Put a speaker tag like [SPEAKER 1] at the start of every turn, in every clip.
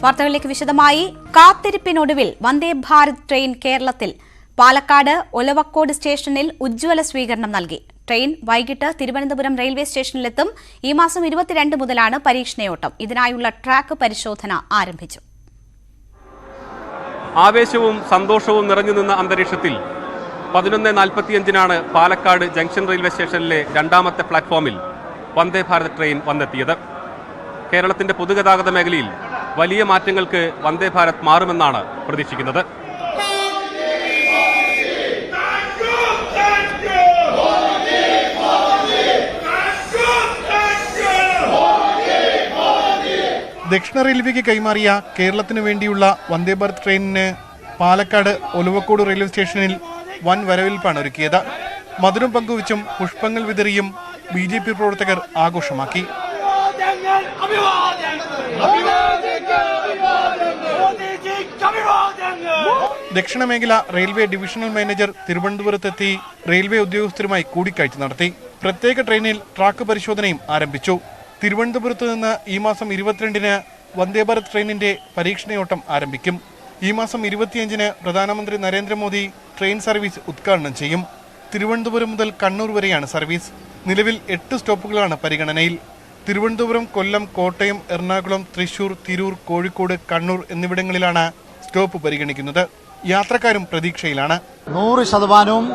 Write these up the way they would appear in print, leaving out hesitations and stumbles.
[SPEAKER 1] വാർത്തകളിലേക്ക് വിശദമായി. കാത്തിരിപ്പിനൊടുവിൽ വന്ദേ ഭാരത് ട്രെയിൻ കേരളത്തിൽ പാലക്കാട് ഒലവക്കോട് സ്റ്റേഷനിൽ ഉജ്ജ്വല സ്വീകരണം നൽകി. ട്രെയിൻ വൈകിട്ട് തിരുവനന്തപുരം റെയിൽവേ സ്റ്റേഷനിലെത്തും. ഈ മാസം 22 മുതലാണ് പരീക്ഷണയോട്ടം. ഇതിനായുള്ള ട്രാക്ക് പരിശോധന ആരംഭിച്ചു.
[SPEAKER 2] ആവേശവും സന്തോഷവും നിറഞ്ഞു നിന്ന അന്തരീക്ഷത്തിൽ 11:45 പാലക്കാട് ജംഗ്ഷൻ റെയിൽവേ സ്റ്റേഷനിലെ രണ്ടാമത്തെ പ്ലാറ്റ്ഫോമിൽ വന്ദേ ഭാരത് ട്രെയിൻ വന്നെത്തിയത്. കേരളത്തിന്റെ പൊതുഗതാഗത മേഖലയിൽ വലിയ മാറ്റങ്ങൾക്ക് വന്ദേ ഭാരത് മാറുമെന്നാണ് പ്രതീക്ഷിക്കുന്നത്.
[SPEAKER 3] ദക്ഷിണ റെയിൽവേക്ക് കൈമാറിയ കേരളത്തിന് വേണ്ടിയുള്ള വന്ദേ ഭാരത് ട്രെയിനിന് പാലക്കാട് ഒലവക്കോട് റെയിൽവേ സ്റ്റേഷനിൽ വൻ വരവേൽപ്പാണ് ഒരുക്കിയത്. മധുരം പങ്കുവച്ചും പുഷ്പങ്ങൾ വിതറിയും BJP പ്രവർത്തകർ ആഘോഷമാക്കി. ദക്ഷിണ മേഖല റെയിൽവേ ഡിവിഷണൽ മാനേജർ തിരുവനന്തപുരത്തെത്തി റെയിൽവേ ഉദ്യോഗസ്ഥരുമായി കൂടിക്കാഴ്ച നടത്തി. പ്രത്യേക ട്രെയിനിൽ ട്രാക്ക് പരിശോധനയും ആരംഭിച്ചു. തിരുവനന്തപുരത്ത് നിന്ന് ഈ മാസം 22 വന്ദേ ഭാരത് ട്രെയിനിന്റെ പരീക്ഷണയോട്ടം ആരംഭിക്കും. ഈ മാസം 25 പ്രധാനമന്ത്രി നരേന്ദ്രമോദി ട്രെയിൻ സർവീസ് ഉദ്ഘാടനം ചെയ്യും. തിരുവനന്തപുരം മുതൽ കണ്ണൂർ വരെയാണ് സർവീസ്. നിലവിൽ 8 സ്റ്റോപ്പുകളാണ് പരിഗണനയിൽ. തിരുവനന്തപുരം, കൊല്ലം, കോട്ടയം, എറണാകുളം, തൃശൂർ, തിരൂർ, കോഴിക്കോട്, കണ്ണൂർ എന്നിവിടങ്ങളിലാണ് സ്റ്റോപ്പ് പരിഗണിക്കുന്നത്. യാത്രക്കാരും പ്രതീക്ഷയിലാണ്.
[SPEAKER 4] 100%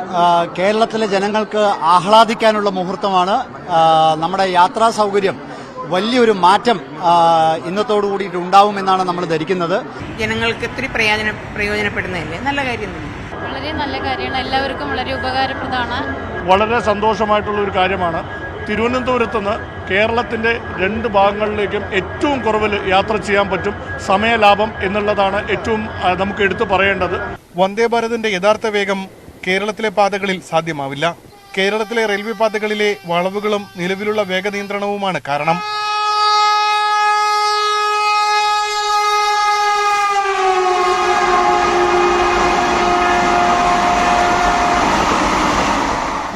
[SPEAKER 4] കേരളത്തിലെ ജനങ്ങൾക്ക് ആഹ്ലാദിക്കാനുള്ള മുഹൂർത്തമാണ്. നമ്മുടെ യാത്രാ സൗകര്യം വലിയൊരു മാറ്റം ഇന്നത്തോടു കൂടിയിട്ട് ഉണ്ടാവുമെന്നാണ് നമ്മൾ ധരിക്കുന്നത്.
[SPEAKER 5] ജനങ്ങൾക്ക് ഒത്തിരി പ്രയോജനപ്പെടുന്നതല്ലേ, നല്ല കാര്യം തന്നെ.
[SPEAKER 6] വളരെ നല്ല കാര്യമാണ്, എല്ലാവർക്കും വളരെ ഉപകാരപ്രദമാണ്.
[SPEAKER 7] വളരെ സന്തോഷമായിട്ടുള്ള ഒരു കാര്യമാണ്. തിരുവനന്തപുരത്ത് നിന്ന് കേരളത്തിൻ്റെ 2 ഭാഗങ്ങളിലേക്കും ഏറ്റവും കുറവിൽ യാത്ര ചെയ്യാൻ പറ്റും. സമയലാഭം എന്നുള്ളതാണ് ഏറ്റവും നമുക്ക് എടുത്തു പറയേണ്ടത്.
[SPEAKER 3] വന്ദേ ഭാരതിന്റെ യഥാർത്ഥ വേഗം കേരളത്തിലെ പാതകളിൽ സാധ്യമാവില്ല. കേരളത്തിലെ റെയിൽവേ പാതകളിലെ വളവുകളും നിലവിലുള്ള വേഗ നിയന്ത്രണവുമാണ് കാരണം.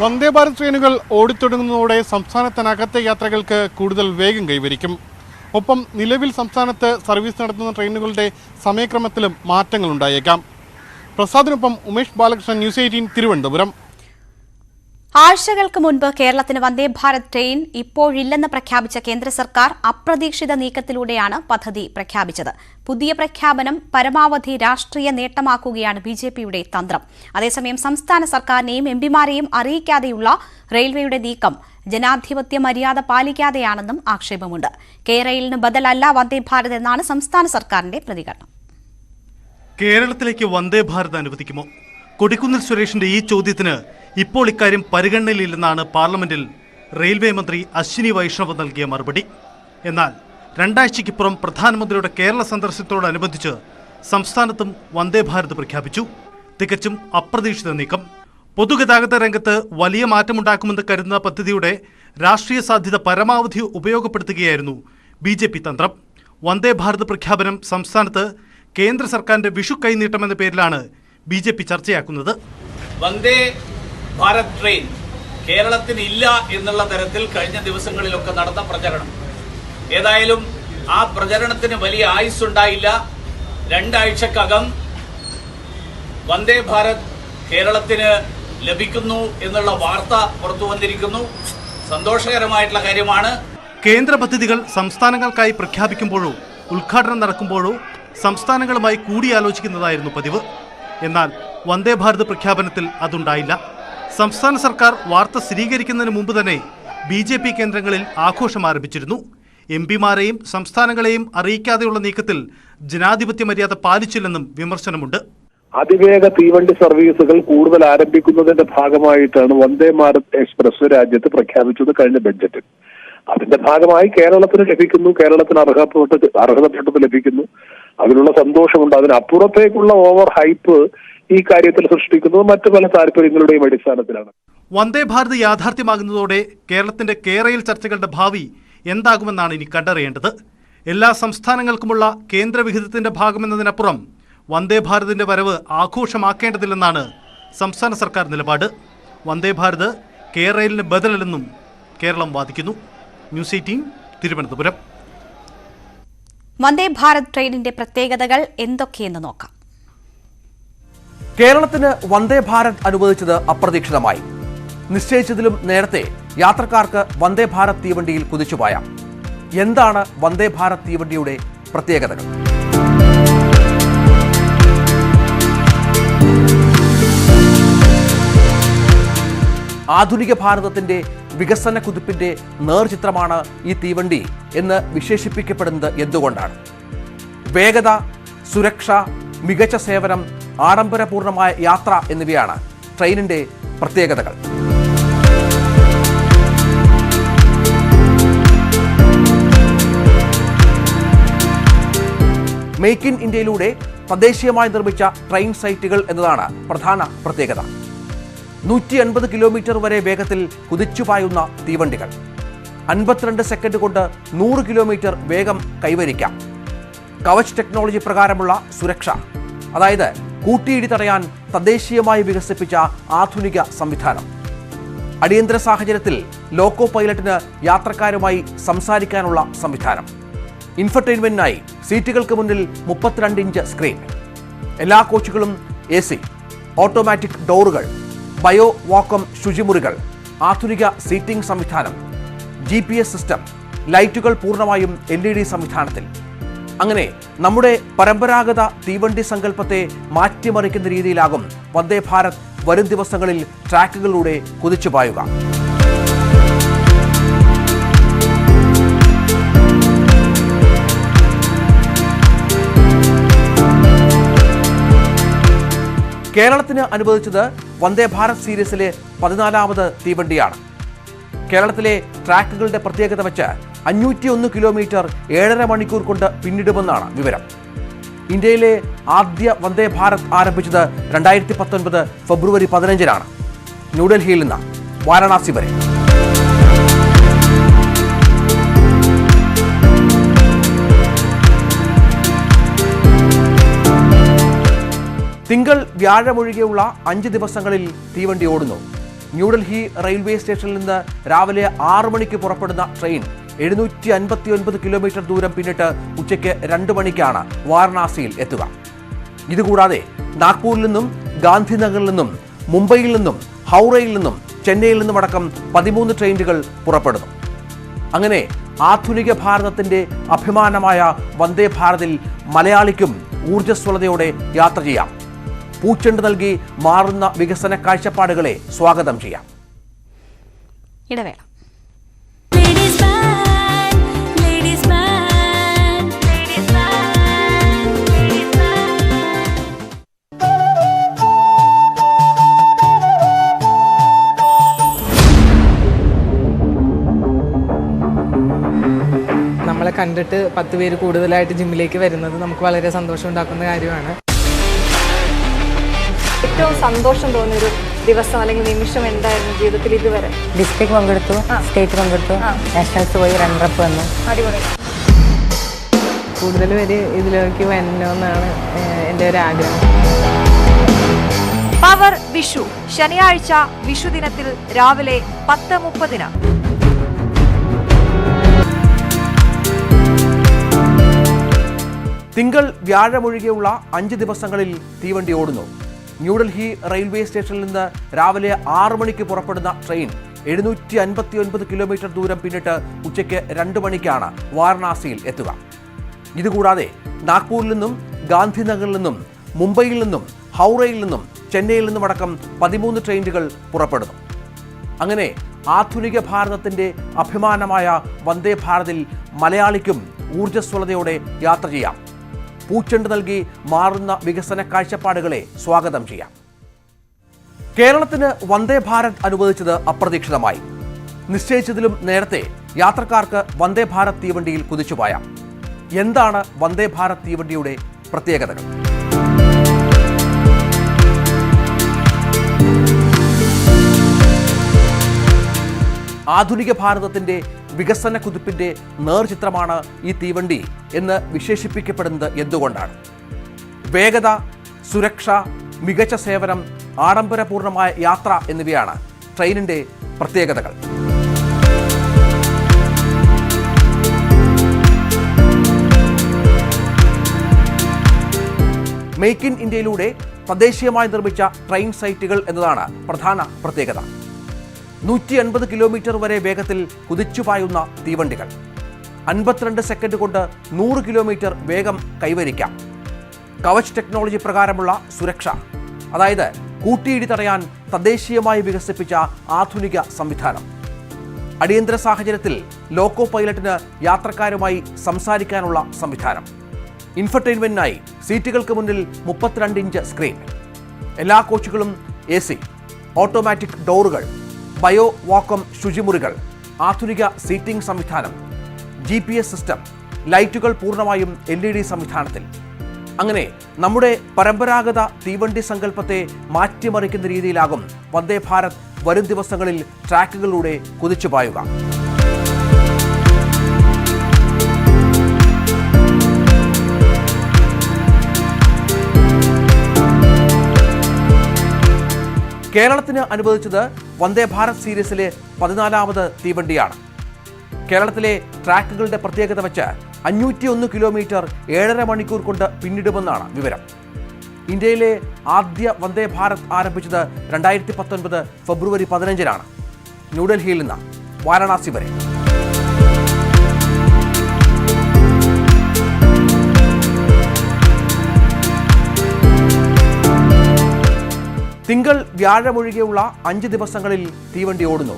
[SPEAKER 3] വന്ദേ ഭാരത് ട്രെയിനുകൾ ഓടിത്തുടങ്ങുന്നതോടെ സംസ്ഥാനത്തിനകത്തെ യാത്രകൾക്ക് കൂടുതൽ വേഗം കൈവരിക്കും. ഒപ്പം നിലവിൽ സംസ്ഥാനത്ത് സർവീസ് നടത്തുന്ന ട്രെയിനുകളുടെ സമയക്രമത്തിലും മാറ്റങ്ങൾ ഉണ്ടായേക്കാം. പ്രസാദിനൊപ്പം ഉമേഷ് ബാലകൃഷ്ണൻ, ന്യൂസ് 18 തിരുവനന്തപുരം.
[SPEAKER 1] ആഴ്ചകൾക്ക് മുൻപ് കേരളത്തിന് വന്ദേ ഭാരത് ട്രെയിൻ ഇപ്പോഴില്ലെന്ന് പ്രഖ്യാപിച്ച കേന്ദ്ര സർക്കാർ അപ്രതീക്ഷിത നീക്കത്തിലൂടെയാണ് പദ്ധതി പ്രഖ്യാപിച്ചത്. പുതിയ പ്രഖ്യാപനം പരമാവധി രാഷ്ട്രീയ നേട്ടമാക്കുകയാണ് BJPയുടെ തന്ത്രം. അതേസമയം സംസ്ഥാന സർക്കാരിനെയും MPമാരെയും അറിയിക്കാതെയുള്ള റെയിൽവേയുടെ നീക്കം ജനാധിപത്യ മര്യാദ പാലിക്കാതെയാണെന്നും ആക്ഷേപമുണ്ട്. കെയറെയിലിന് ബദലല്ല വന്ദേ ഭാരത് എന്നാണ് സംസ്ഥാന സർക്കാരിന്റെ പ്രതികരണം.
[SPEAKER 8] കേരളത്തിലേക്ക് വന്ദേ ഭാരത് അനുവദിക്കുമോ? കൊടിക്കുന്നിൽ സുരേഷിന്റെ ഈ ചോദ്യത്തിന് ഇപ്പോൾ ഇക്കാര്യം പരിഗണനയിലില്ലെന്നാണ് പാർലമെന്റിൽ റെയിൽവേ മന്ത്രി അശ്വിനി വൈഷ്ണവ് നൽകിയ മറുപടി. എന്നാൽ 2 ആഴ്ചയ്ക്കിപ്പുറം പ്രധാനമന്ത്രിയുടെ കേരള സന്ദർശനത്തോടനുബന്ധിച്ച് സംസ്ഥാനത്തും വന്ദേ ഭാരത് പ്രഖ്യാപിച്ചു. തികച്ചും അപ്രതീക്ഷിത നീക്കം. പൊതുഗതാഗത രംഗത്ത് വലിയ മാറ്റമുണ്ടാക്കുമെന്ന് കരുതുന്ന പദ്ധതിയുടെ രാഷ്ട്രീയ സാധ്യത പരമാവധി ഉപയോഗപ്പെടുത്തുകയായിരുന്നു BJP തന്ത്രം. വന്ദേ ഭാരത് പ്രഖ്യാപനം സംസ്ഥാനത്ത് കേന്ദ്ര സർക്കാരിന്റെ വിഷു കൈനീട്ടമെന്ന പേരിലാണ് BJP ചർച്ചയാക്കുന്നത്.
[SPEAKER 9] വന്ദേ ഭാരത് ട്രെയിൻ കേരളത്തിന് ഇല്ല എന്നുള്ള തരത്തിൽ കഴിഞ്ഞ ദിവസങ്ങളിലൊക്കെ നടന്ന പ്രചരണം, ഏതായാലും ആ പ്രചരണത്തിന് വലിയ ആയുസ്സുണ്ടായില്ല. 2 ആഴ്ചക്കകം വന്ദേ ഭാരത് കേരളത്തിന് ലഭിക്കുന്നു എന്നുള്ള വാർത്ത പുറത്തു വന്നിരിക്കുന്നു. സന്തോഷകരമായിട്ടുള്ള കാര്യമാണ്.
[SPEAKER 8] കേന്ദ്ര പദ്ധതികൾ സംസ്ഥാനങ്ങൾക്കായി പ്രഖ്യാപിക്കുമ്പോഴോ ഉദ്ഘാടനം നടക്കുമ്പോഴോ സംസ്ഥാനങ്ങളുമായി കൂടിയാലോചിക്കുന്നതായിരുന്നു പതിവ്. എന്നാൽ വന്ദേ ഭാരത് പ്രഖ്യാപനത്തിൽ അതുണ്ടായില്ല. സംസ്ഥാന സർക്കാർ വാർത്ത സ്ഥിരീകരിക്കുന്നതിന് മുമ്പ് തന്നെ BJP കേന്ദ്രങ്ങളിൽ ആഘോഷം ആരംഭിച്ചിരുന്നു. MPമാരെയും സംസ്ഥാനങ്ങളെയും അറിയിക്കാതെയുള്ള നീക്കത്തിൽ ജനാധിപത്യ മര്യാദ പാലിച്ചില്ലെന്നും വിമർശനമുണ്ട്.
[SPEAKER 10] അതിവേഗ തീവണ്ടി സർവീസുകൾ കൂടുതൽ ആരംഭിക്കുന്നതിന്റെ ഭാഗമായിട്ടാണ് വന്ദേ ഭാരത് എക്സ്പ്രസ് രാജ്യത്ത് പ്രഖ്യാപിച്ചത് കഴിഞ്ഞ ബഡ്ജറ്റിൽ. അതിന്റെ ഭാഗമായി കേരളത്തിന് ലഭിക്കുന്നു, കേരളത്തിന് അർഹതപ്പെട്ടത് ലഭിക്കുന്നു. അതിനുള്ള സന്തോഷമുണ്ട്. അതിനപ്പുറത്തേക്കുള്ള ഓവർ ഹൈപ്പ് ഈ കാര്യത്തിൽ സൃഷ്ടിക്കുന്നത് മറ്റു പല താല്പര്യങ്ങളുടെയും അടിസ്ഥാനത്തിലാണ്.
[SPEAKER 8] വന്ദേ ഭാരത് യാഥാർത്ഥ്യമാകുന്നതോടെ കേരളത്തിന്റെ കെയറെയിൽ ചർച്ചകളുടെ ഭാവി എന്താകുമെന്നാണ് ഇനി കണ്ടറിയേണ്ടത്. എല്ലാ സംസ്ഥാനങ്ങൾക്കുമുള്ള കേന്ദ്രവിഹിതത്തിന്റെ ഭാഗമെന്നതിനപ്പുറം വന്ദേ ഭാരതിന്റെ വരവ് ആഘോഷമാക്കേണ്ടതില്ലെന്നാണ് സംസ്ഥാന സർക്കാർ നിലപാട്. വന്ദേ ഭാരത് കെയറെയിലിന് ബദലല്ലെന്നും കേരളം വാദിക്കുന്നു. ന്യൂസ് 18 തിരുവനന്തപുരം.
[SPEAKER 1] വന്ദേ ഭാരത് ട്രെയിനിന്റെ പ്രത്യേകതകൾ എന്തൊക്കെയെന്ന് നോക്കാം.
[SPEAKER 11] കേരളത്തിന് വന്ദേ ഭാരത് അനുവദിച്ചത് അപ്രതീക്ഷിതമായി. നിശ്ചയിച്ചതിലും നേരത്തെ യാത്രക്കാർക്ക് വന്ദേ ഭാരത് തീവണ്ടിയിൽ കുതിച്ചുപായാം. എന്താണ് വന്ദേ ഭാരത് തീവണ്ടിയുടെ പ്രത്യേകതകൾ? ആധുനിക ഭാരതത്തിന്റെ വികസന കുതിപ്പിന്റെ നേർചിത്രമാണ് ഈ തീവണ്ടി എന്ന് വിശേഷിപ്പിക്കപ്പെടുന്നത് എന്തുകൊണ്ടാണ്? വേഗത, സുരക്ഷ, മികച്ച സേവനം, ആഡംബരപൂർണമായ യാത്ര എന്നിവയാണ് ട്രെയിനിന്റെ പ്രത്യേകതകൾ. മേക്ക് ഇൻ ഇന്ത്യയിലൂടെ തദ്ദേശീയമായി നിർമ്മിച്ച ട്രെയിൻ സൈറ്റുകൾ എന്നതാണ് പ്രധാന പ്രത്യേകത. 150 കിലോമീറ്റർ വരെ വേഗത്തിൽ കുതിച്ചുപായുന്ന തീവണ്ടികൾ, 52 സെക്കൻഡ് കൊണ്ട് 100 കിലോമീറ്റർ വേഗം കൈവരിക്കാം. കവച് ടെക്നോളജി പ്രകാരമുള്ള സുരക്ഷ, അതായത് കൂട്ടിയിടി തടയാൻ തദ്ദേശീയമായി വികസിപ്പിച്ച ആധുനിക സംവിധാനം. അടിയന്തര സാഹചര്യത്തിൽ ലോക്കോ പൈലറ്റിന് യാത്രക്കാരുമായി സംസാരിക്കാനുള്ള സംവിധാനം. ഇൻഫർടൈൻമെന്റിനായി സീറ്റുകൾക്ക് മുന്നിൽ 32 ഇഞ്ച് സ്ക്രീൻ. എല്ലാ കോച്ചുകളും AC, ഓട്ടോമാറ്റിക് ഡോറുകൾ, ബയോ വാക്വം ശുചിമുറികൾ, ആധുനിക സീറ്റിംഗ് സംവിധാനം, GPS സിസ്റ്റം, ലൈറ്റുകൾ പൂർണ്ണമായും LED സംവിധാനത്തിൽ. അങ്ങനെ നമ്മുടെ പരമ്പരാഗത തീവണ്ടി സങ്കല്പത്തെ മാറ്റിമറിക്കുന്ന രീതിയിലാകും വന്ദേ ഭാരത് വരും ദിവസങ്ങളിൽ ട്രാക്കുകളിലൂടെ കുതിച്ചുപായുക. കേരളത്തിന് അനുവദിച്ചത് വന്ദേ ഭാരത് സീരീസിലെ 14ാമത് തീവണ്ടിയാണ്. കേരളത്തിലെ ട്രാക്കുകളുടെ പ്രത്യേകത വെച്ച് 501 കിലോമീറ്റർ 7.5 മണിക്കൂർ കൊണ്ട് പിന്നിടുമെന്നാണ് വിവരം. ഇന്ത്യയിലെ ആദ്യ വന്ദേ ഭാരത് ആരംഭിച്ചത് 2019 ഫെബ്രുവരി 15-നാണ്. ന്യൂഡൽഹിയിൽ നിന്ന് വാരണാസി വരെ. തിങ്കൾ വ്യാഴമൊഴികെയുള്ള 5 ദിവസങ്ങളിൽ തീവണ്ടി ഓടുന്നു. ന്യൂഡൽഹി റെയിൽവേ സ്റ്റേഷനിൽ നിന്ന് രാവിലെ 6 മണിക്ക് പുറപ്പെടുന്ന ട്രെയിൻ 759 കിലോമീറ്റർ ദൂരം പിന്നിട്ട് ഉച്ചയ്ക്ക് 2 മണിക്കാണ് വാരണാസിയിൽ എത്തുക. ഇതുകൂടാതെ നാഗ്പൂരിൽ നിന്നും, ഗാന്ധിനഗറിൽ നിന്നും, മുംബൈയിൽ നിന്നും, ഹൗറയിൽ നിന്നും, ചെന്നൈയിൽ നിന്നുമടക്കം 13 ട്രെയിനുകൾ പുറപ്പെടുന്നു. അങ്ങനെ ആധുനിക ഭാരതത്തിന്റെ അഭിമാനമായ വന്ദേ ഭാരതിൽ മലയാളിക്കും ഊർജ്ജസ്വലതയോടെ യാത്ര ചെയ്യാം. പൂച്ചെണ്ട് നൽകി മാറുന്ന വികസന കാഴ്ചപ്പാടുകളെ സ്വാഗതം ചെയ്യാം.
[SPEAKER 1] ഇടവേള.
[SPEAKER 5] നമ്മളെ കണ്ടിട്ട് 10 പേര് കൂടുതലായിട്ട് ജിമ്മിലേക്ക് വരുന്നത് നമുക്ക് വളരെ സന്തോഷം ഉണ്ടാക്കുന്ന കാര്യമാണ്.
[SPEAKER 6] ഏറ്റവും സന്തോഷം തോന്നിയൊരു ദിവസം അല്ലെങ്കിൽ നിമിഷം എന്തായിരുന്നു ജീവിതത്തിൽ ഇതുവരെ?
[SPEAKER 12] ഡിസ്ട്രിക്ട് പങ്കെടുത്തു, സ്റ്റേറ്റ് പങ്കെടുത്തു, നാഷണൽസ് പോയി റണ്ണറപ്പ് വന്നു.
[SPEAKER 6] അടിപൊളി.
[SPEAKER 5] കൂടുതൽ പേര് ഇതിലേക്ക് വരണമെന്നാണ് എൻ്റെ ഒരു ആഗ്രഹം.
[SPEAKER 13] പവർ വിഷു ശനിയാഴ്ച വിഷുദിനത്തിൽ രാവിലെ 10:30.
[SPEAKER 11] തിങ്കൾ വ്യാഴമൊഴികെയുള്ള 5 ദിവസങ്ങളിൽ തീവണ്ടി ഓടുന്നു. ന്യൂഡൽഹി റെയിൽവേ സ്റ്റേഷനിൽ നിന്ന് രാവിലെ 6 മണിക്ക് പുറപ്പെടുന്ന ട്രെയിൻ 759 കിലോമീറ്റർ ദൂരം പിന്നിട്ട് ഉച്ചയ്ക്ക് 2 മണിക്കാണ് വാരണാസിയിൽ എത്തുക. ഇതുകൂടാതെ നാഗ്പൂരിൽ നിന്നും, ഗാന്ധിനഗറിൽ നിന്നും, മുംബൈയിൽ നിന്നും, ഹൗറയിൽ നിന്നും, ചെന്നൈയിൽ നിന്നുമടക്കം 13 ട്രെയിനുകൾ പുറപ്പെടുന്നു. അങ്ങനെ ആധുനിക ഭാരതത്തിന്റെ അഭിമാനമായ വന്ദേ ഭാരതിൽ മലയാളിക്കും ഊർജ്ജസ്വലതയോടെ യാത്ര ചെയ്യാം. പൂച്ചെണ്ട് നൽകി മാറുന്ന വികസന കാഴ്ചപ്പാടുകളെ സ്വാഗതം ചെയ്യാം. കേരളത്തിന് വന്ദേ ഭാരത് അനുവദിച്ചത് അപ്രതീക്ഷിതമായി. നിശ്ചയിച്ചതിലും നേരത്തെ യാത്രക്കാർക്ക് വന്ദേ ഭാരത് തീവണ്ടിയിൽ കുതിച്ചുപായാം. എന്താണ് വന്ദേ ഭാരത് തീവണ്ടിയുടെ പ്രത്യേകതകൾ? ആധുനിക ഭാരതത്തിന്റെ വികസന കുതിപ്പിന്റെ നേർചിത്രമാണ് ഈ തീവണ്ടി എന്ന് വിശേഷിപ്പിക്കപ്പെടുന്നത് എന്തുകൊണ്ടാണ്? വേഗത, സുരക്ഷ, മികച്ച സേവനം, ആഡംബരപൂർണമായ യാത്ര എന്നിവയാണ് ട്രെയിനിന്റെ പ്രത്യേകതകൾ. മേക്ക് ഇൻ ഇന്ത്യയിലൂടെ തദ്ദേശീയമായി നിർമ്മിച്ച ട്രെയിൻ സൈറ്റുകൾ എന്നതാണ് പ്രധാന പ്രത്യേകത. 150 കിലോമീറ്റർ വരെ വേഗത്തിൽ കുതിച്ചുപായുന്ന തീവണ്ടികൾ, 52 സെക്കൻഡ് കൊണ്ട് 100 കിലോമീറ്റർ വേഗം കൈവരിക്കാം. കവച് ടെക്നോളജി പ്രകാരമുള്ള സുരക്ഷ, അതായത് കൂട്ടിയിടി തടയാൻ തദ്ദേശീയമായി വികസിപ്പിച്ച ആധുനിക സംവിധാനം. അടിയന്തര സാഹചര്യത്തിൽ ലോക്കോ പൈലറ്റിന് യാത്രക്കാരുമായി സംസാരിക്കാനുള്ള സംവിധാനം. ഇൻഫർടൈൻമെന്റിനായി സീറ്റുകൾക്ക് മുന്നിൽ 32 ഇഞ്ച് സ്ക്രീൻ. എല്ലാ കോച്ചുകളും AC, ഓട്ടോമാറ്റിക് ഡോറുകൾ, ബയോ വാക്വം ശുചിമുറികൾ, ആധുനിക സീറ്റിംഗ് സംവിധാനം, GPS സിസ്റ്റം, ലൈറ്റുകൾ പൂർണ്ണമായും LED സംവിധാനത്തിൽ. അങ്ങനെ നമ്മുടെ പരമ്പരാഗത തീവണ്ടി സങ്കല്പത്തെ മാറ്റിമറിക്കുന്ന രീതിയിലാകും വന്ദേ ഭാരത് വരും ദിവസങ്ങളിൽ ട്രാക്കുകളിലൂടെ കുതിച്ചുപായുക. കേരളത്തിന് അനുവദിച്ചത് വന്ദേ ഭാരത് സീരീസിലെ 14ാമത് തീവണ്ടിയാണ്. കേരളത്തിലെ ട്രാക്കുകളുടെ പ്രത്യേകത വെച്ച് 501 കിലോമീറ്റർ 7.5 മണിക്കൂർ കൊണ്ട് പിന്നിടുമെന്നാണ് വിവരം. ഇന്ത്യയിലെ ആദ്യ വന്ദേ ഭാരത് ആരംഭിച്ചത് 2019 ഫെബ്രുവരി 15-നാണ്. ന്യൂഡൽഹിയിൽ നിന്ന് വാരണാസി വരെ. തിങ്കൾ വ്യാഴമൊഴികെയുള്ള 5 ദിവസങ്ങളിൽ തീവണ്ടി ഓടുന്നു.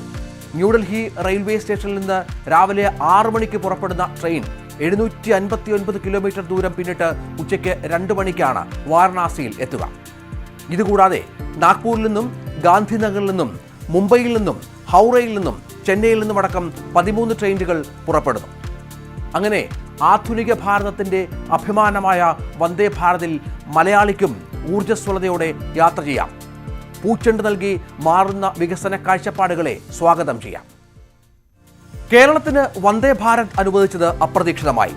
[SPEAKER 11] ന്യൂഡൽഹി റെയിൽവേ സ്റ്റേഷനിൽ നിന്ന് രാവിലെ 6 മണിക്ക് പുറപ്പെടുന്ന ട്രെയിൻ 759 കിലോമീറ്റർ ദൂരം പിന്നിട്ട് ഉച്ചയ്ക്ക് 2 മണിക്കാണ് വാരണാസിയിൽ എത്തുക. ഇതുകൂടാതെ നാഗ്പൂരിൽ നിന്നും, ഗാന്ധിനഗറിൽ നിന്നും, മുംബൈയിൽ നിന്നും, ഹൗറയിൽ നിന്നും, ചെന്നൈയിൽ നിന്നും അടക്കം 13 ട്രെയിനുകൾ പുറപ്പെടുന്നു. അങ്ങനെ ആധുനിക ഭാരതത്തിന്റെ അഭിമാനമായ വന്ദേ ഭാരതിൽ മലയാളിക്കും ഊർജ്ജസ്വലതയോടെ യാത്ര ചെയ്യാം. പൂച്ചെണ്ട് നൽകി മാറുന്ന വികസന കാഴ്ചപ്പാടുകളെ സ്വാഗതം ചെയ്യാം. കേരളത്തിന് വന്ദേ ഭാരത് അനുവദിച്ചത് അപ്രതീക്ഷിതമായി.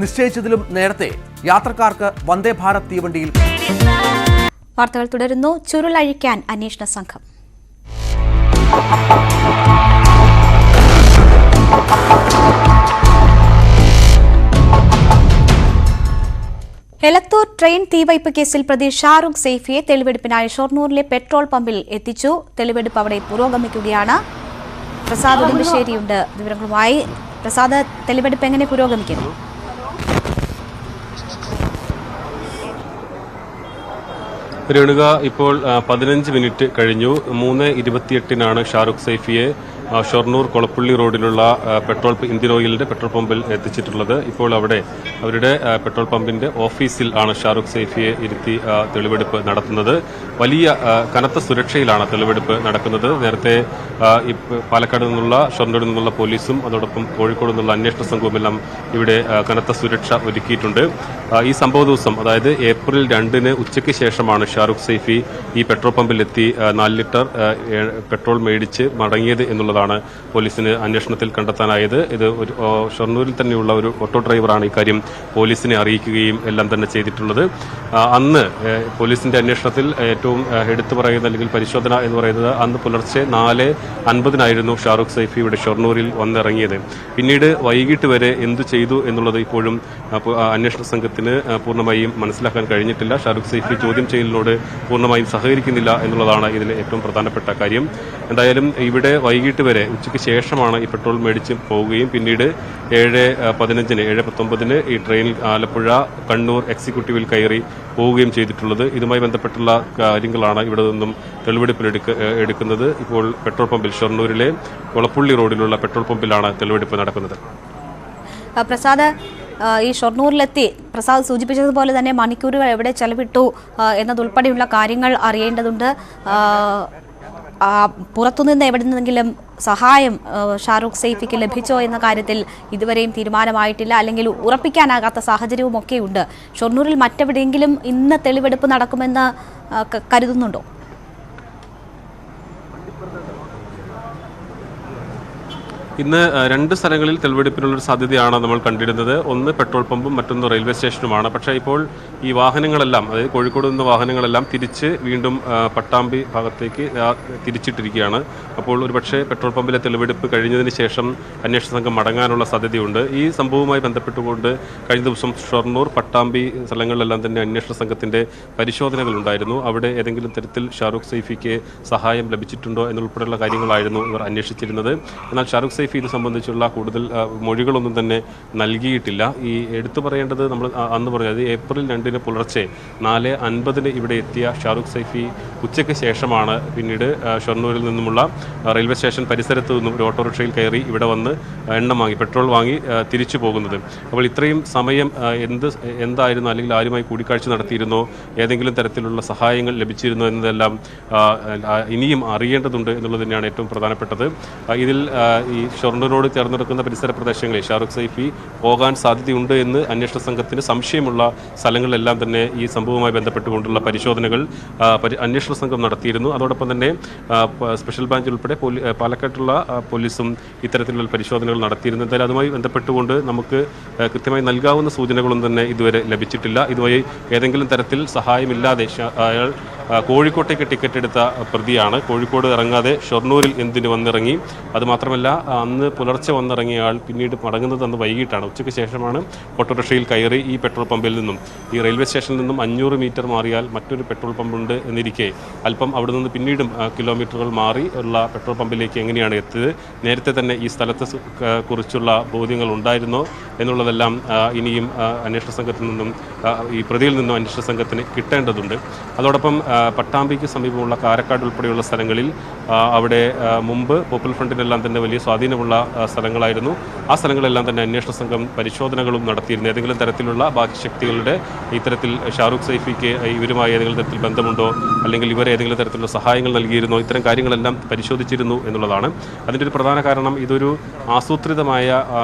[SPEAKER 11] നിശ്ചയിച്ചതിലും നേരത്തെ യാത്രക്കാർക്ക് വന്ദേ ഭാരത് തീവണ്ടിയിൽ.
[SPEAKER 1] വാർത്തകൾ തുടരുന്നു. ചുരുളഴിക്കാൻ അന്വേഷണ സംഘം. എലത്തൂർ ട്രെയിൻ തീവയ്പ് കേസിൽ പ്രതി ഷാറുഖ് സൈഫിയെ തെളിവെടുപ്പിനായി ഷൊർണൂരിലെ പെട്രോൾ പമ്പിൽ എത്തിച്ചു. തെളിവെടുപ്പ് അവിടെ പുരോഗമിക്കുകയാണ്. പ്രസാദ് ഉടുമ്പശ്ശേരിയുണ്ട് വിവരങ്ങളുമായി. പ്രസാദ്, തെളിവെടുപ്പ് എങ്ങനെ പുരോഗമിക്കുന്നു?
[SPEAKER 2] രേണുക, ഇപ്പോൾ 15 മിനിറ്റ് കഴിഞ്ഞു. 3:28-നാണ് ഷാറുഖ് സൈഫിയെ ഷൊർണൂർ കൊളപ്പള്ളി റോഡിലുള്ള ഇന്ത്യൻ ഓയിലിന്റെ പെട്രോൾ പമ്പിൽ എത്തിച്ചിട്ടുള്ളത്. ഇപ്പോൾ അവരുടെ പെട്രോൾ പമ്പിന്റെ ഓഫീസിൽ ആണ് ഷാറുഖ് സൈഫിയെ ഇരുത്തി തെളിവെടുപ്പ് നടത്തുന്നത്. വലിയ കനത്ത സുരക്ഷയിലാണ് തെളിവെടുപ്പ് നടക്കുന്നത്. നേരത്തെ പാലക്കാട് നിന്നുള്ള, ഷൊർണൂരിൽ നിന്നുള്ള പോലീസും അതോടൊപ്പം കോഴിക്കോട് നിന്നുള്ള അന്വേഷണ സംഘവുമെല്ലാം ഇവിടെ കനത്ത സുരക്ഷ ഒരുക്കിയിട്ടുണ്ട്. ഈ സംഭവ ദിവസം, അതായത് ഏപ്രിൽ 2-ന് ഉച്ചയ്ക്ക് ശേഷമാണ് ഷാറുഖ് സൈഫി ഈ പെട്രോൾ പമ്പിലെത്തി 4 ലിറ്റർ പെട്രോൾ മേടിച്ച് മടങ്ങിയത് എന്നുള്ളതാണ് പോലീസിന് അന്വേഷണത്തിൽ കണ്ടെത്താനായത്. ഇത് ഒരു ഷൊർണൂരിൽ തന്നെയുള്ള ഒരു ഓട്ടോ ഡ്രൈവറാണ് ഇക്കാര്യം പോലീസിനെ അറിയിക്കുകയും എല്ലാം തന്നെ ചെയ്തിട്ടുള്ളത്. അന്ന് പോലീസിന്റെ അന്വേഷണത്തിൽ ഏറ്റവും എടുത്തു പറയുന്ന അല്ലെങ്കിൽ പരിശോധന എന്ന് പറയുന്നത് അന്ന് പുലർച്ചെ 4:50-നായിരുന്നു ഷാറുഖ് സൈഫി ഇവിടെ ഷൊർണൂരിൽ വന്നിറങ്ങിയത്. പിന്നീട് വൈകിട്ട് വരെ എന്തു ചെയ്തു എന്നുള്ളത് ഇപ്പോഴും അന്വേഷണ സംഘത്തിന് പൂർണ്ണമായും മനസ്സിലാക്കാൻ കഴിഞ്ഞിട്ടില്ല. ഷാറുഖ് സൈഫി ചോദ്യം ചെയ്യലിനോട് പൂർണ്ണമായും സഹകരിക്കുന്നില്ല എന്നുള്ളതാണ് ഇതിലെ ഏറ്റവും പ്രധാനപ്പെട്ട കാര്യം. എന്തായാലും ഇവിടെ വൈകിട്ട് വരെ, ഉച്ചയ്ക്ക് ശേഷമാണ് ഈ പെട്രോൾ മേടിച്ച് പോവുകയും പിന്നീട് 7:19 ഈ ട്രെയിനിൽ ആലപ്പുഴ കണ്ണൂർ എക്സിക്യൂട്ടീവിൽ കയറി പോവുകയും ചെയ്തിട്ടുള്ളത്. ഇതുമായി ബന്ധപ്പെട്ടുള്ള കാര്യങ്ങളാണ് ഇവിടെ നിന്നും തെളിവെടുപ്പിൽ എടുക്കുന്നത്. ഇപ്പോൾ പെട്രോൾ പമ്പിൽ, ഷൊർണൂരിലെ കൊളപ്പള്ളി റോഡിലുള്ള പെട്രോൾ പമ്പിലാണ് തെളിവെടുപ്പ് നടക്കുന്നത്.
[SPEAKER 1] പ്രസാദ്, ഈ ഷൊർണൂരിലെത്തി പ്രസാദ് സൂചിപ്പിച്ചതുപോലെ തന്നെ മണിക്കൂറുകൾ എവിടെ ചെലവിട്ടു എന്നതുൾപ്പെടെയുള്ള കാര്യങ്ങൾ അറിയേണ്ടതുണ്ട്. പുറത്തുനിന്ന് എവിടെ നിന്നെങ്കിലും സഹായം ഷാറുഖ് സൈഫിക്ക് ലഭിച്ചോ എന്ന കാര്യത്തിൽ ഇതുവരെയും തീരുമാനമായിട്ടില്ല, അല്ലെങ്കിൽ ഉറപ്പിക്കാനാകാത്ത സാഹചര്യവുമൊക്കെയുണ്ട്. ഷൊർണൂരിൽ മറ്റെവിടെയെങ്കിലും ഇന്ന് തെളിവെടുപ്പ് നടക്കുമെന്ന് കരുതുന്നുണ്ടോ?
[SPEAKER 2] ഇന്ന് രണ്ട് സ്ഥലങ്ങളിൽ തെളിവെടുപ്പിനുള്ളൊരു സാധ്യതയാണ് നമ്മൾ കണ്ടിരുന്നത്. ഒന്ന് പെട്രോൾ പമ്പും മറ്റൊന്ന് റെയിൽവേ സ്റ്റേഷനുമാണ്. പക്ഷേ ഇപ്പോൾ ഈ വാഹനങ്ങളെല്ലാം, അതായത് കോഴിക്കോട് നിന്ന് വാഹനങ്ങളെല്ലാം തിരിച്ച് വീണ്ടും പട്ടാമ്പി ഭാഗത്തേക്ക് തിരിച്ചിട്ടിരിക്കുകയാണ്. അപ്പോൾ ഒരുപക്ഷെ പെട്രോൾ പമ്പിലെ തെളിവെടുപ്പ് കഴിഞ്ഞതിന് ശേഷം അന്വേഷണ സംഘം മടങ്ങാനുള്ള സാധ്യതയുണ്ട്. ഈ സംഭവവുമായി ബന്ധപ്പെട്ടുകൊണ്ട് കഴിഞ്ഞ ദിവസം ഷൊർണൂർ, പട്ടാമ്പി സ്ഥലങ്ങളിലെല്ലാം തന്നെ അന്വേഷണ സംഘത്തിൻ്റെ പരിശോധനകൾ ഉണ്ടായിരുന്നു. അവിടെ ഏതെങ്കിലും തരത്തിൽ ഷാറൂഖ് സൈഫിക്ക് സഹായം ലഭിച്ചിട്ടുണ്ടോ എന്നുൾപ്പെടെയുള്ള കാര്യങ്ങളായിരുന്നു ഇവർ അന്വേഷിച്ചിരുന്നത്. എന്നാൽ ഷാറൂഖ് സൈഫി ഇത് സംബന്ധിച്ചുള്ള കൂടുതൽ മൊഴികളൊന്നും തന്നെ നൽകിയിട്ടില്ല. ഈ എടുത്തു പറയേണ്ടത്, നമ്മൾ അന്ന് പറഞ്ഞത് ഏപ്രിൽ 2 പുലർച്ചെ 4:50 ഇവിടെ എത്തിയ ഷാറൂഖ് സൈഫി ഉച്ചയ്ക്ക് ശേഷമാണ് പിന്നീട് ഷൊർണൂരിൽ നിന്നുമുള്ള റെയിൽവേ സ്റ്റേഷൻ പരിസരത്ത് നിന്നും ഒരു ഓട്ടോറിക്ഷയിൽ കയറി ഇവിടെ വന്ന് എണ്ണം വാങ്ങി, പെട്രോൾ വാങ്ങി തിരിച്ചു പോകുന്നത്. അപ്പോൾ ഇത്രയും സമയം എന്തായിരുന്നു, അല്ലെങ്കിൽ ആരുമായി കൂടിക്കാഴ്ച നടത്തിയിരുന്നോ, ഏതെങ്കിലും തരത്തിലുള്ള സഹായങ്ങൾ ലഭിച്ചിരുന്നോ എന്നതെല്ലാം ഇനിയും അറിയേണ്ടതുണ്ട് എന്നുള്ളത് തന്നെയാണ് ഏറ്റവും പ്രധാനപ്പെട്ടത്. ഇതിൽ ഈ ഷൊർണൂരിനോട് ചേർന്നെടുക്കുന്ന പരിസര പ്രദേശങ്ങളിൽ ഷാറൂഖ് സൈഫി പോകാൻ സാധ്യതയുണ്ട് എന്ന് അന്വേഷണ സംഘത്തിന് സംശയമുള്ള സ്ഥലങ്ങളിലെല്ലാം തന്നെ ഈ സംഭവവുമായി ബന്ധപ്പെട്ടുകൊണ്ടുള്ള പരിശോധനകൾ അന്വേഷണ സംഘം നടത്തിയിരുന്നു. അതോടൊപ്പം തന്നെ സ്പെഷ്യൽ ബ്രാഞ്ച് ഉൾപ്പെടെ പാലക്കാട്ടുള്ള പോലീസും ഇത്തരത്തിലുള്ള പരിശോധനകൾ നടത്തിയിരുന്നു. എന്തായാലും അതുമായി ബന്ധപ്പെട്ടുകൊണ്ട് നമുക്ക് കൃത്യമായി നൽകാവുന്ന സൂചനകളൊന്നും തന്നെ ഇതുവരെ ലഭിച്ചിട്ടില്ല. ഇതുവഴി ഏതെങ്കിലും തരത്തിൽ സഹായമില്ലാതെ അയാൾ കോഴിക്കോട്ടേക്ക് ടിക്കറ്റ് എടുത്ത പ്രതിയാണ്. കോഴിക്കോട് ഇറങ്ങാതെ ഷൊർണൂരിൽ എന്തിന് വന്നിറങ്ങി. അതുമാത്രമല്ല, അന്ന് പുലർച്ചെ വന്നിറങ്ങിയ ആൾ പിന്നീട് മടങ്ങുന്നത് അന്ന് വൈകിട്ടാണ്. ഉച്ചയ്ക്ക് ശേഷമാണ് ഓട്ടോറിക്ഷയിൽ കയറി ഈ പെട്രോൾ പമ്പിൽ നിന്നും, ഈ റെയിൽവേ സ്റ്റേഷനിൽ നിന്നും 500 മീറ്റർ മാറിയാൽ മറ്റൊരു പെട്രോൾ പമ്പുണ്ട് എന്നിരിക്കെ അല്പം അവിടെ നിന്ന് പിന്നീടും കിലോമീറ്ററുകൾ മാറി ഉള്ള പെട്രോൾ പമ്പിലേക്ക് എങ്ങനെയാണ് എത്തിയത്, നേരത്തെ തന്നെ ഈ സ്ഥലത്തെ കുറിച്ചുള്ള ബോധ്യങ്ങൾ ഉണ്ടായിരുന്നോ എന്നുള്ളതെല്ലാം ഇനിയും അന്വേഷണ സംഘത്തിൽ നിന്നും, ഈ പ്രതിയിൽ നിന്നും അന്വേഷണ സംഘത്തിന് കിട്ടേണ്ടതുണ്ട്. അതോടൊപ്പം പട്ടാമ്പിക്ക് സമീപമുള്ള കാരക്കാട് ഉൾപ്പെടെയുള്ള സ്ഥലങ്ങളിൽ അവിടെ മുമ്പ് പോപ്പുലർ ഫ്രണ്ടിനെല്ലാം തന്നെ വലിയ സ്വാധീനമുള്ള സ്ഥലങ്ങളായിരുന്നു. ആ സ്ഥലങ്ങളെല്ലാം തന്നെ അന്വേഷണ സംഘം പരിശോധനകളും നടത്തിയിരുന്നു. ഏതെങ്കിലും തരത്തിലുള്ള ബാക്കി ശക്തികളുടെ ഇത്തരത്തിൽ ഷാറൂഖ് സൈഫിക്ക് ഇവരുമായി ഏതെങ്കിലും തരത്തിൽ ബന്ധമുണ്ടോ, അല്ലെങ്കിൽ ഇവർ ഏതെങ്കിലും തരത്തിലുള്ള സഹായങ്ങൾ നൽകിയിരുന്നോ, ഇത്തരം കാര്യങ്ങളെല്ലാം പരിശോധിച്ചിരുന്നു എന്നുള്ളതാണ്. അതിൻ്റെ ഒരു പ്രധാന കാരണം ഇതൊരു ആസൂത്രിതമായ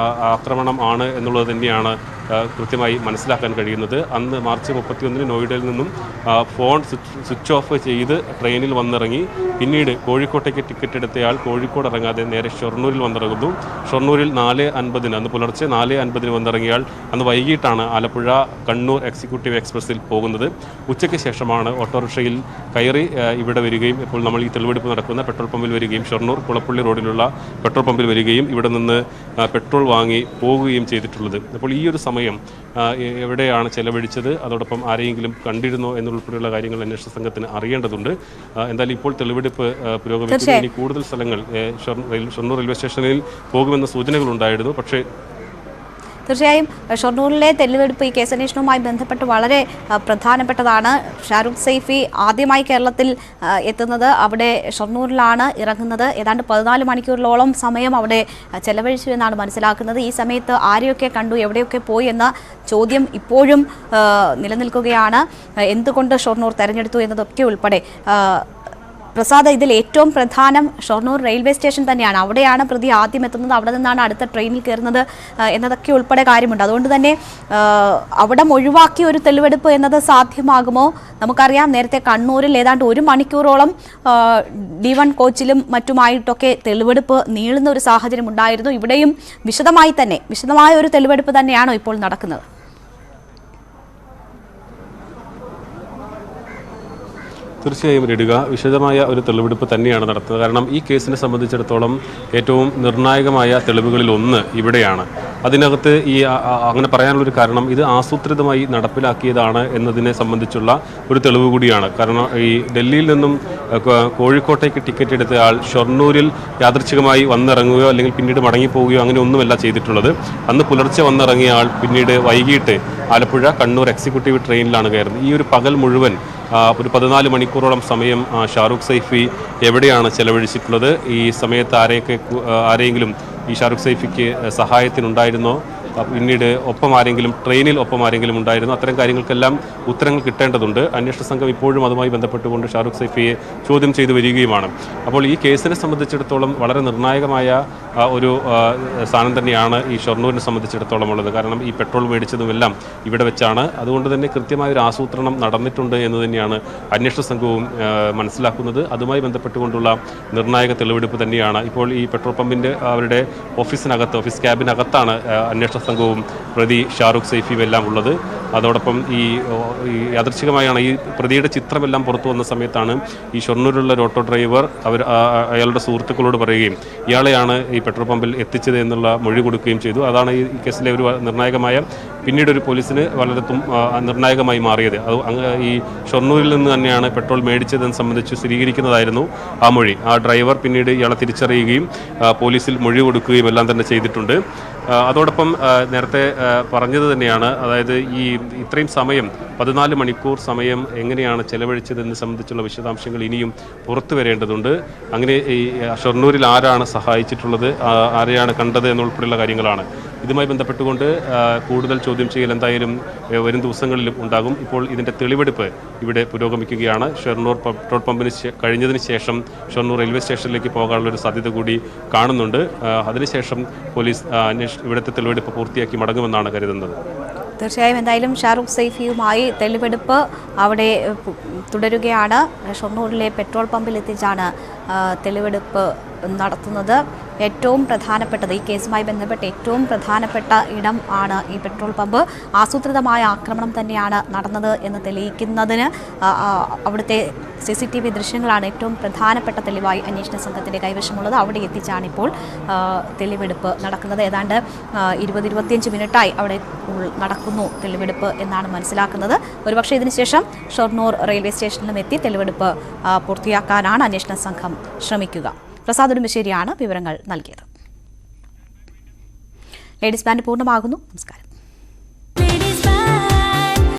[SPEAKER 2] ആക്രമണം ആണ് എന്നുള്ളത് തന്നെയാണ് കൃത്യമായി മനസ്സിലാക്കാൻ കഴിയുന്നത്. അന്ന് മാർച്ച് 31 നോയിഡയിൽ നിന്നും ഫോൺ സ്വിച്ച് ഓഫ് ചെയ്ത് ട്രെയിനിൽ വന്നിറങ്ങി പിന്നീട് കോഴിക്കോട്ടേക്ക് ടിക്കറ്റ് എടുത്തയാൾ കോഴിക്കോട് ഇറങ്ങാതെ നേരെ ഷൊർണൂരിൽ വന്നിറങ്ങുന്നു. ഷൊർണൂരിൽ 4:50 അന്ന് പുലർച്ചെ 4:50 വന്നിറങ്ങിയാൽ അന്ന് വൈകിട്ടാണ് ആലപ്പുഴ കണ്ണൂർ എക്സിക്യൂട്ടീവ് എക്സ്പ്രസിൽ പോകുന്നത്. ഉച്ചയ്ക്ക് ശേഷമാണ് ഓട്ടോറിക്ഷയിൽ കയറി ഇവിടെ വരികയും ഇപ്പോൾ നമ്മൾ ഈ തെളിവെടുപ്പ് നടക്കുന്ന പെട്രോൾ പമ്പിൽ വരികയും ഷൊർണൂർ കുളപ്പള്ളി റോഡിലുള്ള പെട്രോൾ പമ്പിൽ വരികയും ഇവിടെ നിന്ന് പെട്രോൾ വാങ്ങി പോകുകയും ചെയ്തിട്ടുള്ളത്. അപ്പോൾ ഈ ഒരു സമയം എവിടെയാണ് ചെലവഴിച്ചത്, അതോടൊപ്പം ആരെയെങ്കിലും കണ്ടിരുന്നോ എന്നുൾപ്പെടെയുള്ള കാര്യങ്ങൾ അന്വേഷണ സംഘത്തിന് അറിയേണ്ടതുണ്ട്. എന്തായാലും ഇപ്പോൾ തെളിവെടുപ്പ് പുരോഗമിക്കുന്നു. ഇനി കൂടുതൽ സ്ഥലങ്ങൾ ഷൊർണൂർ റെയിൽവേ സ്റ്റേഷനിൽ പോകുമെന്ന സൂചനകളുണ്ടായിരുന്നു. പക്ഷേ
[SPEAKER 1] തീർച്ചയായും ഷൊർണൂരിലെ തെളിവെടുപ്പ് ഈ കേസന്വേഷണവുമായി ബന്ധപ്പെട്ട് വളരെ പ്രധാനപ്പെട്ടതാണ്. ഷാറൂഖ് സൈഫി ആദ്യമായി കേരളത്തിൽ എത്തുന്നത് അവിടെ ഷൊർണൂരിലാണ് ഇറങ്ങുന്നത്. ഏതാണ്ട് 14 മണിക്കൂറിലോളം സമയം അവിടെ ചെലവഴിച്ചു എന്നാണ് മനസ്സിലാക്കുന്നത്. ഈ സമയത്ത് ആരെയൊക്കെ കണ്ടു, എവിടെയൊക്കെ പോയി എന്ന ചോദ്യം ഇപ്പോഴും നിലനിൽക്കുകയാണ്. എന്തുകൊണ്ട് ഷൊർണൂർ തെരഞ്ഞെടുത്തു എന്നതൊക്കെ ഉൾപ്പെടെ. പ്രസാദ്, ഇതിൽ ഏറ്റവും പ്രധാനം ഷൊർണൂർ റെയിൽവേ സ്റ്റേഷൻ തന്നെയാണ്. അവിടെയാണ് പ്രതി ആദ്യം എത്തുന്നത്, അവിടെ നിന്നാണ് അടുത്ത ട്രെയിനിൽ കയറുന്നത് എന്നതൊക്കെ ഉൾപ്പെടെ കാര്യമുണ്ട്. അതുകൊണ്ട് തന്നെ അവിടെ ഒഴിവാക്കി ഒരു തെളിവെടുപ്പ് എന്നത് സാധ്യമാകുമോ? നമുക്കറിയാം, നേരത്തെ കണ്ണൂരിൽ ഏതാണ്ട് 1 മണിക്കൂറോളം D1 കോച്ചിലും മറ്റുമായിട്ടൊക്കെ തെളിവെടുപ്പ് നീളുന്ന ഒരു സാഹചര്യം ഉണ്ടായിരുന്നു. ഇവിടെയും വിശദമായ ഒരു തെളിവെടുപ്പ് തന്നെയാണോ ഇപ്പോൾ നടക്കുന്നത്?
[SPEAKER 2] തീർച്ചയായും രേണുക, വിശദമായ ഒരു തെളിവെടുപ്പ് തന്നെയാണ് നടത്തുന്നത്. കാരണം ഈ കേസിനെ സംബന്ധിച്ചിടത്തോളം ഏറ്റവും നിർണായകമായ തെളിവുകളിൽ ഒന്ന് ഇവിടെയാണ്. അതിനകത്ത് അങ്ങനെ പറയാനുള്ളൊരു കാരണം ഇത് ആസൂത്രിതമായി നടപ്പിലാക്കിയതാണ് എന്നതിനെ സംബന്ധിച്ചുള്ള ഒരു തെളിവ് കൂടിയാണ്. കാരണം ഈ ഡൽഹിയിൽ നിന്നും കോഴിക്കോട്ടേക്ക് ടിക്കറ്റ് എടുത്ത ആൾ ഷൊർണൂരിൽ യാദൃച്ഛികമായി വന്നിറങ്ങുകയോ അല്ലെങ്കിൽ പിന്നീട് മടങ്ങിപ്പോവുകയോ അങ്ങനെ ഒന്നുമല്ല ചെയ്തിട്ടുള്ളത്. അന്ന് പുലർച്ചെ വന്നിറങ്ങിയ ആൾ പിന്നീട് വൈകിട്ട് ആലപ്പുഴ കണ്ണൂർ എക്സിക്യൂട്ടീവ് ട്രെയിനിലാണ് കയറുന്നത്. ഈ ഒരു പകൽ മുഴുവൻ ഒരു 14 മണിക്കൂറോളം സമയം ഷാറൂഖ് സൈഫി എവിടെയാണ് ചെലവഴിച്ചിട്ടുള്ളത്? ഈ സമയത്ത് ആരെയെങ്കിലും ഈ ഷാറൂഖ് സൈഫിക്ക് സഹായത്തിനുണ്ടായിരുന്നോ? പിന്നീട് ഒപ്പം ആരെങ്കിലും ട്രെയിനിൽ ഒപ്പം ആരെങ്കിലും ഉണ്ടായിരുന്നു, അത്തരം കാര്യങ്ങൾക്കെല്ലാം ഉത്തരങ്ങൾ കിട്ടേണ്ടതുണ്ട്. അന്വേഷണ സംഘം ഇപ്പോഴും അതുമായി ബന്ധപ്പെട്ടുകൊണ്ട് ഷാറൂഖ് സൈഫിയെ ചോദ്യം ചെയ്തു വരികയുമാണ്. അപ്പോൾ ഈ കേസിനെ സംബന്ധിച്ചിടത്തോളം വളരെ നിർണായകമായ ഒരു സ്ഥാനം തന്നെയാണ് ഈ ഷൊർണൂരിനെ സംബന്ധിച്ചിടത്തോളം ഉള്ളത്. കാരണം ഈ പെട്രോൾ മേടിച്ചതുമെല്ലാം ഇവിടെ വെച്ചാണ്. അതുകൊണ്ട് തന്നെ കൃത്യമായ ഒരു ആസൂത്രണം നടന്നിട്ടുണ്ട് എന്ന് തന്നെയാണ് അന്വേഷണ സംഘവും മനസ്സിലാക്കുന്നത്. അതുമായി ബന്ധപ്പെട്ടുകൊണ്ടുള്ള നിർണായക തെളിവെടുപ്പ് തന്നെയാണ് ഇപ്പോൾ ഈ പെട്രോൾ പമ്പിൻ്റെ അവരുടെ ഓഫീസ് ക്യാബിനകത്താണ് അന്വേഷണ സംഘവും പ്രതി ഷാറൂഖ് സൈഫിയും എല്ലാം ഉള്ളത്. അതോടൊപ്പം ഈ യാദൃച്ഛികമായാണ് ഈ പ്രതിയുടെ ചിത്രമെല്ലാം പുറത്തു വന്ന സമയത്താണ് ഈ ഷൊർണൂരിലുള്ള ഒരു ഓട്ടോ ഡ്രൈവർ അയാളുടെ സുഹൃത്തുക്കളോട് പറയുകയും ഇയാളെയാണ് ഈ പെട്രോൾ പമ്പിൽ എത്തിച്ചത് എന്നുള്ള മൊഴി കൊടുക്കുകയും ചെയ്തു. അതാണ് ഈ കേസിലെ ഒരു നിർണായകമായ പിന്നീട് ഒരു പോലീസിന് വളരെ നിർണായകമായി മാറിയത്. അത് ഈ ഷൊർണൂരിൽ നിന്ന് തന്നെയാണ് പെട്രോൾ മേടിച്ചതെന്ന് സംബന്ധിച്ച് സ്ഥിരീകരിക്കുന്നതായിരുന്നു ആ മൊഴി. ആ ഡ്രൈവർ പിന്നീട് ഇയാളെ തിരിച്ചറിയുകയും പോലീസിൽ മൊഴി കൊടുക്കുകയും എല്ലാം തന്നെ ചെയ്തിട്ടുണ്ട്. അതോടൊപ്പം നേരത്തെ പറഞ്ഞത് തന്നെയാണ്, അതായത് ഈ ഇത്രയും സമയം 14 മണിക്കൂർ സമയം എങ്ങനെയാണ് ചെലവഴിച്ചതെന്ന് സംബന്ധിച്ചുള്ള വിശദാംശങ്ങൾ ഇനിയും പുറത്തു വരേണ്ടതുണ്ട്. അങ്ങനെ ഈ ഷൊർണൂരിൽ ആരാണ് സഹായിച്ചിട്ടുള്ളത്, ആരെയാണ് കണ്ടത് എന്നുൾപ്പെടെയുള്ള കാര്യങ്ങളാണ്. ഇതുമായി ബന്ധപ്പെട്ടുകൊണ്ട് കൂടുതൽ ചോദ്യം ചെയ്യൽ എന്തായാലും വരും ദിവസങ്ങളിലും ഉണ്ടാകും. ഇപ്പോൾ ഇതിൻ്റെ തെളിവെടുപ്പ് ഇവിടെ പുരോഗമിക്കുകയാണ്. ഷൊർണൂർ പെട്രോൾ പമ്പിന് കഴിഞ്ഞതിന് ശേഷം ഷൊർണൂർ റെയിൽവേ സ്റ്റേഷനിലേക്ക് പോകാനുള്ളൊരു സാധ്യത കൂടി കാണുന്നുണ്ട്. അതിനുശേഷം പോലീസ് ഇവിടുത്തെ തെളിവെടുപ്പ് പൂർത്തിയാക്കി മടങ്ങുമെന്നാണ് കരുതുന്നത്.
[SPEAKER 1] തീർച്ചയായും എന്തായാലും ഷാറൂഖ് സൈഫിയുമായി തെളിവെടുപ്പ് അവിടെ തുടരുകയാണ്. ഷൊർണൂരിലെ പെട്രോൾ പമ്പിൽ എത്തിച്ചാണ് തെളിവെടുപ്പ് നടത്തുന്നത്. ഏറ്റവും പ്രധാനപ്പെട്ടത് ഈ കേസുമായി ബന്ധപ്പെട്ട് ഏറ്റവും പ്രധാനപ്പെട്ട ഇടം ആണ് ഈ പെട്രോൾ പമ്പ്. ആസൂത്രിതമായ ആക്രമണം തന്നെയാണ് നടന്നത് എന്ന് തെളിയിക്കുന്നതിന് അവിടുത്തെ CCTV ദൃശ്യങ്ങളാണ് ഏറ്റവും പ്രധാനപ്പെട്ട തെളിവായി അന്വേഷണ സംഘത്തിൻ്റെ കൈവശമുള്ളത്. അവിടെ എത്തിച്ചാണ് ഇപ്പോൾ തെളിവെടുപ്പ് നടക്കുന്നത്. ഏതാണ്ട് 20-25 മിനിറ്റായി അവിടെ നടക്കുന്നു തെളിവെടുപ്പ് എന്നാണ് മനസ്സിലാക്കുന്നത്. ഒരുപക്ഷെ ഇതിനുശേഷം ഷൊർണൂർ റെയിൽവേ സ്റ്റേഷനിലും എത്തി തെളിവെടുപ്പ് പൂർത്തിയാക്കാനാണ് അന്വേഷണ സംഘം ശ്രമിക്കുക. പ്രസാദ് ഉടുമ്പശ്ശേരിയാണ് വിവരങ്ങൾ നൽകിയത്. ലേഡീസ് ബാൻഡ് പൂർണ്ണമാകുന്നു. നമസ്കാരം.